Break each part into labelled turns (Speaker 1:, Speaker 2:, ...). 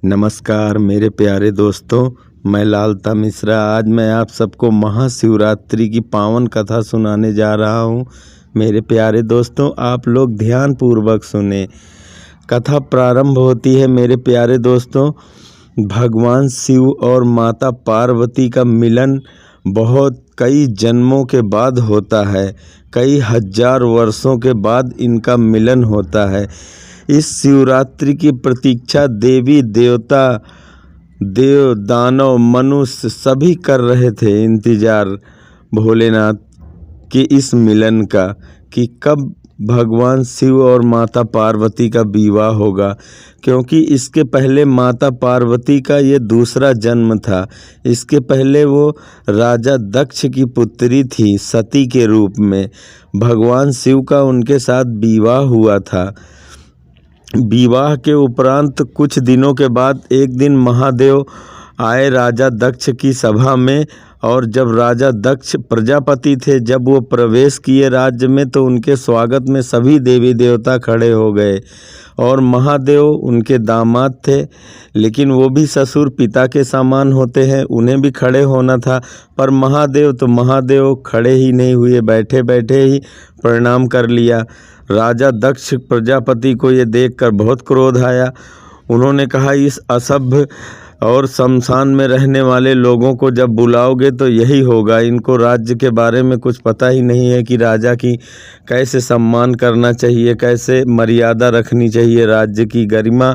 Speaker 1: नमस्कार मेरे प्यारे दोस्तों, मैं लालता मिश्रा। आज मैं आप सबको महाशिवरात्रि की पावन कथा सुनाने जा रहा हूँ। मेरे प्यारे दोस्तों, आप लोग ध्यान पूर्वक सुने। कथा प्रारंभ होती है मेरे प्यारे दोस्तों, भगवान शिव और माता पार्वती का मिलन बहुत कई जन्मों के बाद होता है। कई हजार वर्षों के बाद इनका मिलन होता है। इस शिवरात्रि की प्रतीक्षा देवी देवता, देव दानव मनुष्य सभी कर रहे थे इंतजार भोलेनाथ के इस मिलन का, कि कब भगवान शिव और माता पार्वती का विवाह होगा। क्योंकि इसके पहले माता पार्वती का ये दूसरा जन्म था। इसके पहले वो राजा दक्ष की पुत्री थी सती के रूप में। भगवान शिव का उनके साथ विवाह हुआ था। विवाह के उपरांत कुछ दिनों के बाद एक दिन महादेव आए राजा दक्ष की सभा में, और जब राजा दक्ष प्रजापति थे, जब वो प्रवेश किए राज्य में, तो उनके स्वागत में सभी देवी देवता खड़े हो गए। और महादेव उनके दामाद थे, लेकिन वो भी ससुर पिता के समान होते हैं, उन्हें भी खड़े होना था। पर महादेव खड़े ही नहीं हुए, बैठे बैठे ही प्रणाम कर लिया। राजा दक्ष प्रजापति को ये देखकर बहुत क्रोध आया। उन्होंने कहा, इस असभ्य और शमशान में रहने वाले लोगों को जब बुलाओगे तो यही होगा। इनको राज्य के बारे में कुछ पता ही नहीं है कि राजा की कैसे सम्मान करना चाहिए, कैसे मर्यादा रखनी चाहिए, राज्य की गरिमा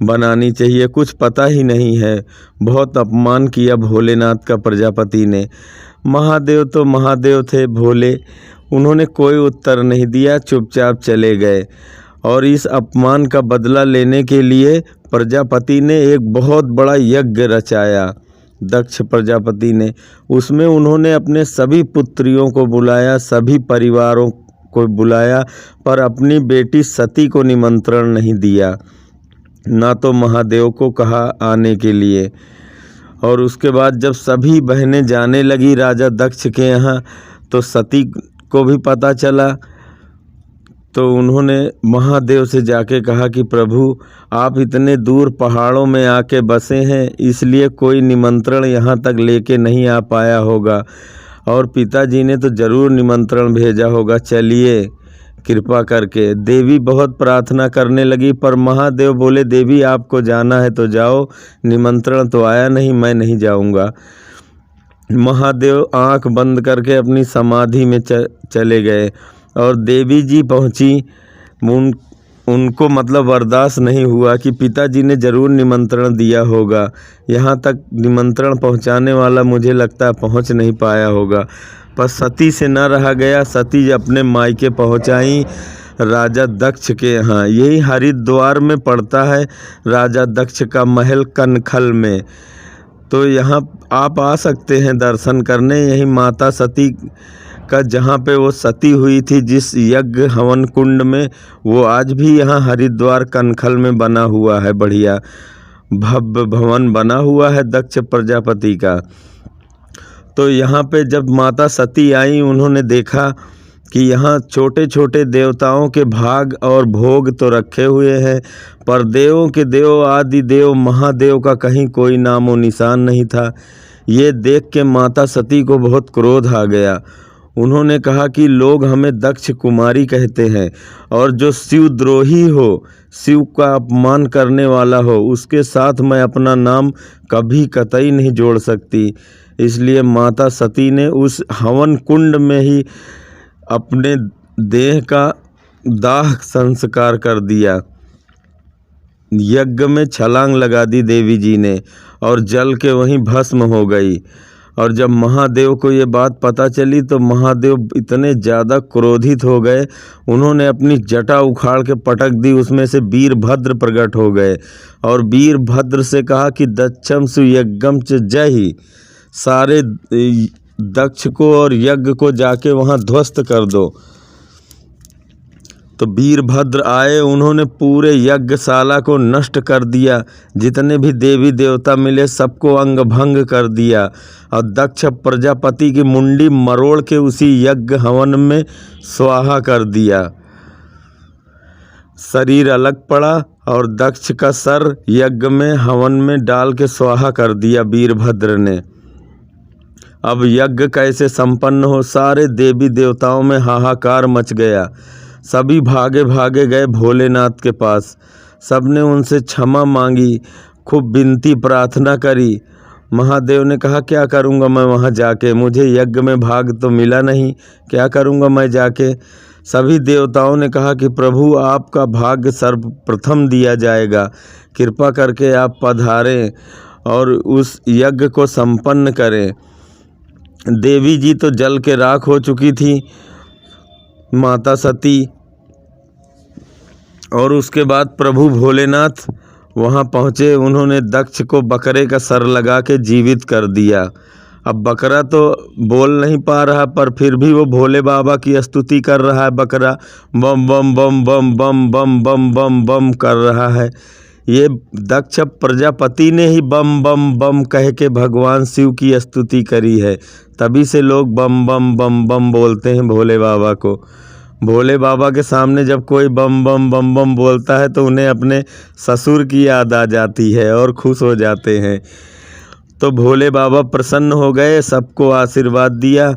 Speaker 1: बनानी चाहिए, कुछ पता ही नहीं है। बहुत अपमान किया भोलेनाथ का प्रजापति ने। महादेव तो महादेव थे भोले, उन्होंने कोई उत्तर नहीं दिया, चुपचाप चले गए। और इस अपमान का बदला लेने के लिए प्रजापति ने एक बहुत बड़ा यज्ञ रचाया, दक्ष प्रजापति ने। उसमें उन्होंने अपने सभी पुत्रियों को बुलाया, सभी परिवारों को बुलाया, पर अपनी बेटी सती को निमंत्रण नहीं दिया, ना तो महादेव को कहा आने के लिए। और उसके बाद जब सभी बहनें जाने लगी राजा दक्ष के यहाँ, तो सती को भी पता चला। तो उन्होंने महादेव से जाके कहा कि प्रभु, आप इतने दूर पहाड़ों में आके बसे हैं, इसलिए कोई निमंत्रण यहाँ तक लेके नहीं आ पाया होगा, और पिताजी ने तो ज़रूर निमंत्रण भेजा होगा, चलिए कृपा करके। देवी बहुत प्रार्थना करने लगी, पर महादेव बोले, देवी आपको जाना है तो जाओ, निमंत्रण तो आया नहीं, मैं नहीं जाऊँगा। महादेव आंख बंद करके अपनी समाधि में चले गए। और देवी जी पहुंची, उनको मतलब बर्दाश्त नहीं हुआ कि पिताजी ने ज़रूर निमंत्रण दिया होगा, यहाँ तक निमंत्रण पहुंचाने वाला मुझे लगता है पहुंच नहीं पाया होगा। पर सती से न रहा गया, सती अपने मायके पहुंचाई राजा दक्ष के यहाँ। यही हरिद्वार में पड़ता है राजा दक्ष का महल, कनखल में। तो यहाँ आप आ सकते हैं दर्शन करने। यही माता सती का, जहाँ पे वो सती हुई थी जिस यज्ञ हवन कुंड में, वो आज भी यहाँ हरिद्वार कनखल में बना हुआ है। बढ़िया भव्य भवन बना हुआ है दक्ष प्रजापति का। तो यहाँ पे जब माता सती आई, उन्होंने देखा कि यहाँ छोटे छोटे देवताओं के भाग और भोग तो रखे हुए हैं, पर देवों के देव आदि देव महादेव का कहीं कोई नामो निशान नहीं था। ये देख के माता सती को बहुत क्रोध आ गया। उन्होंने कहा कि लोग हमें दक्ष कुमारी कहते हैं, और जो शिवद्रोही हो, शिव का अपमान करने वाला हो, उसके साथ मैं अपना नाम कभी कतई नहीं जोड़ सकती। इसलिए माता सती ने उस हवन कुंड में ही अपने देह का दाह संस्कार कर दिया। यज्ञ में छलांग लगा दी देवी जी ने, और जल के वहीं भस्म हो गई। और जब महादेव को ये बात पता चली, तो महादेव इतने ज़्यादा क्रोधित हो गए, उन्होंने अपनी जटा उखाड़ के पटक दी, उसमें से वीरभद्र प्रकट हो गए। और वीरभद्र से कहा कि दक्षम सुयज्ञम च जय, सारे दक्ष को और यज्ञ को जाके वहाँ ध्वस्त कर दो। तो वीरभद्र आए, उन्होंने पूरे यज्ञशाला को नष्ट कर दिया। जितने भी देवी देवता मिले सबको अंग भंग कर दिया, और दक्ष प्रजापति की मुंडी मरोड़ के उसी यज्ञ हवन में स्वाहा कर दिया। शरीर अलग पड़ा और दक्ष का सर यज्ञ में हवन में डाल के स्वाहा कर दिया वीरभद्र ने। अब यज्ञ कैसे संपन्न हो, सारे देवी देवताओं में हाहाकार मच गया। सभी भागे भागे गए भोलेनाथ के पास। सबने उनसे क्षमा मांगी, खूब विनती प्रार्थना करी। महादेव ने कहा क्या करूँगा मैं वहाँ जाके, मुझे यज्ञ में भाग तो मिला नहीं, क्या करूँगा मैं जाके। सभी देवताओं ने कहा कि प्रभु आपका भाग्य सर्वप्रथम दिया जाएगा, कृपा करके आप पधारें और उस यज्ञ को संपन्न करें। देवी जी तो जल के राख हो चुकी थी, माता सती, और उसके बाद प्रभु भोलेनाथ वहाँ पहुँचे। उन्होंने दक्ष को बकरे का सर लगा के जीवित कर दिया। अब बकरा तो बोल नहीं पा रहा, पर फिर भी वो भोले बाबा की स्तुति कर रहा है। बकरा बम बम बम बम बम बम बम बम बम कर रहा है। ये दक्ष प्रजापति ने ही बम बम बम कह के भगवान शिव की स्तुति करी है, तभी से लोग बम बम बम बम बोलते हैं भोले बाबा को। भोले बाबा के सामने जब कोई बम बम बम बम बोलता है तो उन्हें अपने ससुर की याद आ जाती है और खुश हो जाते हैं। तो भोले बाबा प्रसन्न हो गए, सबको आशीर्वाद दिया।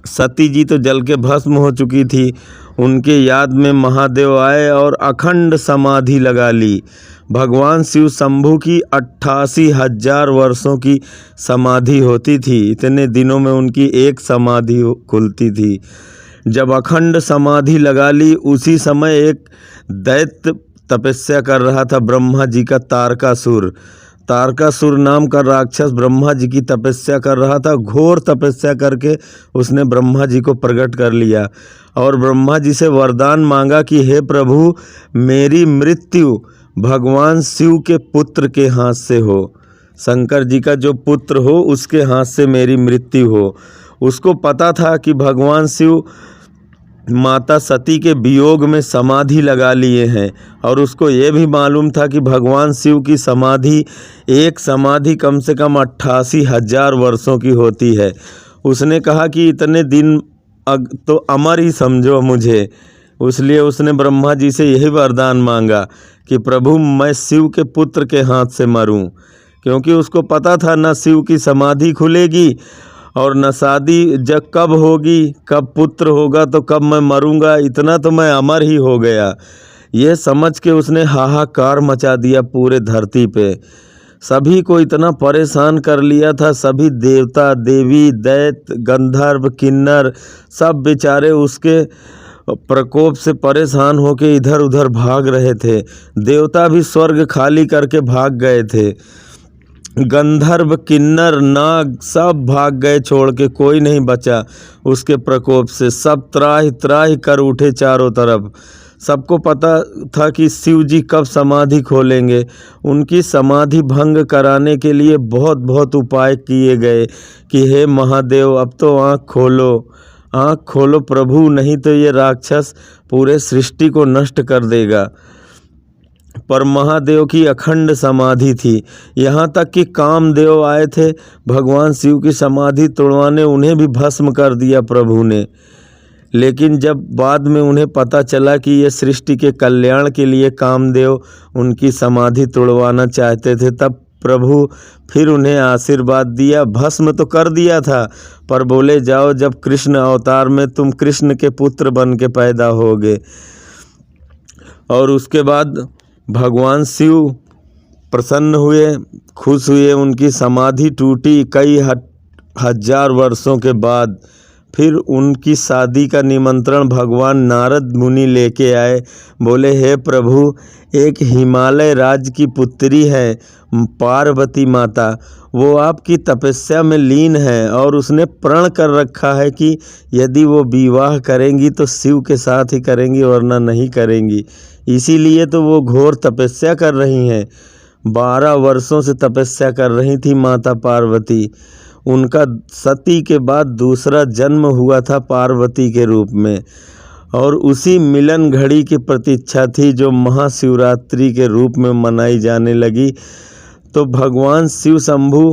Speaker 1: सती जी तो जल के भस्म हो चुकी थी, उनके याद में महादेव आए और अखंड समाधि लगा ली। भगवान शिव शंभु की 88,000 वर्षों की समाधि होती थी। इतने दिनों में उनकी एक समाधि खुलती थी। जब अखंड समाधि लगा ली, उसी समय एक दैत्य तपस्या कर रहा था, ब्रह्मा जी का तारकासुर। तारकासुर नाम का राक्षस ब्रह्मा जी की तपस्या कर रहा था। घोर तपस्या करके उसने ब्रह्मा जी को प्रकट कर लिया और ब्रह्मा जी से वरदान मांगा कि हे प्रभु, मेरी मृत्यु भगवान शिव के पुत्र के हाथ से हो, शंकर जी का जो पुत्र हो उसके हाथ से मेरी मृत्यु हो। उसको पता था कि भगवान शिव माता सती के वियोग में समाधि लगा लिए हैं, और उसको ये भी मालूम था कि भगवान शिव की समाधि, एक समाधि कम से कम 88,000 वर्षों की होती है। उसने कहा कि इतने दिन तो अमर ही समझो मुझे। इसलिए उसने ब्रह्मा जी से यही वरदान मांगा कि प्रभु मैं शिव के पुत्र के हाथ से मरूं, क्योंकि उसको पता था न शिव की समाधि खुलेगी और न शादी जब कब होगी, कब पुत्र होगा तो कब मैं मरूंगा, इतना तो मैं अमर ही हो गया। यह समझ के उसने हाहाकार मचा दिया पूरे धरती पे। सभी को इतना परेशान कर लिया था। सभी देवता देवी दैत्य गंधर्व किन्नर सब बेचारे उसके प्रकोप से परेशान होकर इधर उधर भाग रहे थे। देवता भी स्वर्ग खाली करके भाग गए थे। गंधर्व किन्नर नाग सब भाग गए छोड़ के, कोई नहीं बचा उसके प्रकोप से। सब त्राहि त्राहि कर उठे चारों तरफ। सबको पता था कि शिव जी कब समाधि खोलेंगे। उनकी समाधि भंग कराने के लिए बहुत बहुत उपाय किए गए कि हे महादेव, अब तो आँख खोलो प्रभु, नहीं तो ये राक्षस पूरे सृष्टि को नष्ट कर देगा। पर महादेव की अखंड समाधि थी। यहाँ तक कि कामदेव आए थे भगवान शिव की समाधि तोड़वाने, उन्हें भी भस्म कर दिया प्रभु ने। लेकिन जब बाद में उन्हें पता चला कि ये सृष्टि के कल्याण के लिए कामदेव उनकी समाधि तोड़वाना चाहते थे, तब प्रभु फिर उन्हें आशीर्वाद दिया। भस्म तो कर दिया था, पर बोले जाओ, जब कृष्ण अवतार में तुम कृष्ण के पुत्र बन के पैदा होगे। और उसके बाद भगवान शिव प्रसन्न हुए, खुश हुए। उनकी समाधि टूटी कई हजार वर्षों के बाद। फिर उनकी शादी का निमंत्रण भगवान नारद मुनि लेके आए। बोले हे प्रभु, एक हिमालय राज्य की पुत्री है पार्वती माता, वो आपकी तपस्या में लीन है और उसने प्रण कर रखा है कि यदि वो विवाह करेंगी तो शिव के साथ ही करेंगी, वरना नहीं करेंगी। इसीलिए तो वो घोर तपस्या कर रही हैं। 12 वर्षों से तपस्या कर रही थी माता पार्वती। उनका सती के बाद दूसरा जन्म हुआ था पार्वती के रूप में, और उसी मिलन घड़ी की प्रतीक्षा थी जो महाशिवरात्रि के रूप में मनाई जाने लगी। तो भगवान शिव शंभु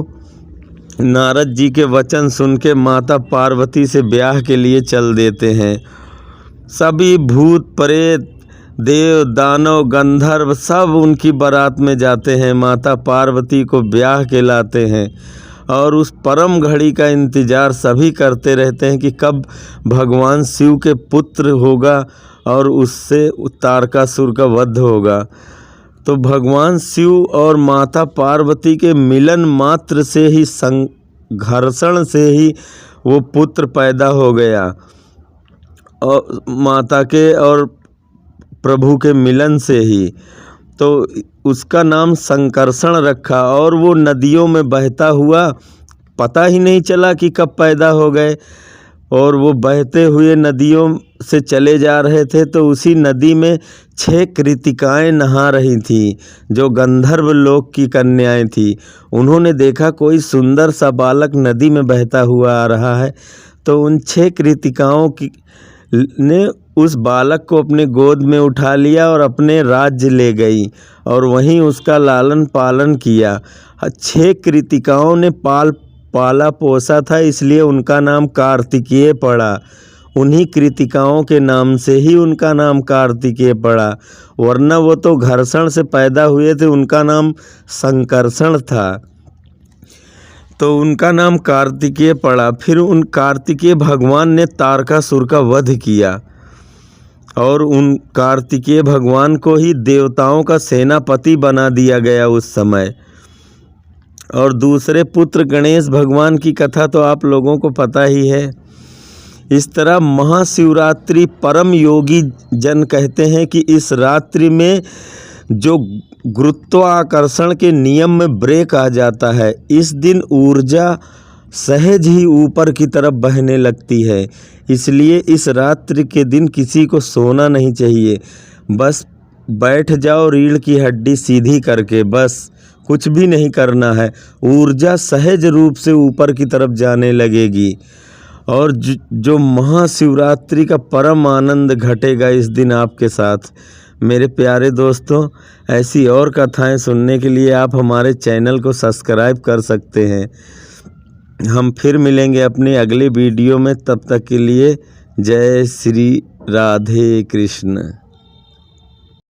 Speaker 1: नारद जी के वचन सुन के माता पार्वती से ब्याह के लिए चल देते हैं। सभी भूत प्रेत देव दानव गंधर्व सब उनकी बारात में जाते हैं, माता पार्वती को ब्याह के लाते हैं और उस परम घड़ी का इंतज़ार सभी करते रहते हैं कि कब भगवान शिव के पुत्र होगा और उससे तारकासुर का वध होगा। तो भगवान शिव और माता पार्वती के मिलन मात्र से ही घर्षण से ही वो पुत्र पैदा हो गया और माता के और प्रभु के मिलन से ही, तो उसका नाम संकर्षण रखा। और वो नदियों में बहता हुआ पता ही नहीं चला कि कब पैदा हो गए, और वो बहते हुए नदियों से चले जा रहे थे तो उसी नदी में 6 कृतिकाएँ नहा रही थीं जो गंधर्व लोक की कन्याएं थीं। उन्होंने देखा कोई सुंदर सा बालक नदी में बहता हुआ आ रहा है, तो उन 6 कृतिकाओं ने उस बालक को अपने गोद में उठा लिया और अपने राज्य ले गई और वहीं उसका लालन पालन किया। 6 कृतिकाओं ने पाला पोसा था, इसलिए उनका नाम कार्तिकेय पड़ा। उन्हीं कृतिकाओं के नाम से ही उनका नाम कार्तिकेय पड़ा, वरना वो तो घर्षण से पैदा हुए थे, उनका नाम संकर्षण था, तो उनका नाम कार्तिकेय पड़ा। फिर उन कार्तिकेय भगवान ने तारकासुर का वध किया और उन कार्तिकेय भगवान को ही देवताओं का सेनापति बना दिया गया उस समय। और दूसरे पुत्र गणेश भगवान की कथा तो आप लोगों को पता ही है। इस तरह महाशिवरात्रि परम योगी जन कहते हैं कि इस रात्रि में जो गुरुत्वाकर्षण के नियम में ब्रेक आ जाता है, इस दिन ऊर्जा सहज ही ऊपर की तरफ बहने लगती है। इसलिए इस रात्रि के दिन किसी को सोना नहीं चाहिए, बस बैठ जाओ रीढ़ की हड्डी सीधी करके, बस कुछ भी नहीं करना है। ऊर्जा सहज रूप से ऊपर की तरफ जाने लगेगी और जो महाशिवरात्रि का परम आनंद घटेगा इस दिन आपके साथ। मेरे प्यारे दोस्तों, ऐसी और कथाएं सुनने के लिए आप हमारे चैनल को सब्सक्राइब कर सकते हैं। हम फिर मिलेंगे अपने अगले वीडियो में, तब तक के लिए जय श्री राधे कृष्ण।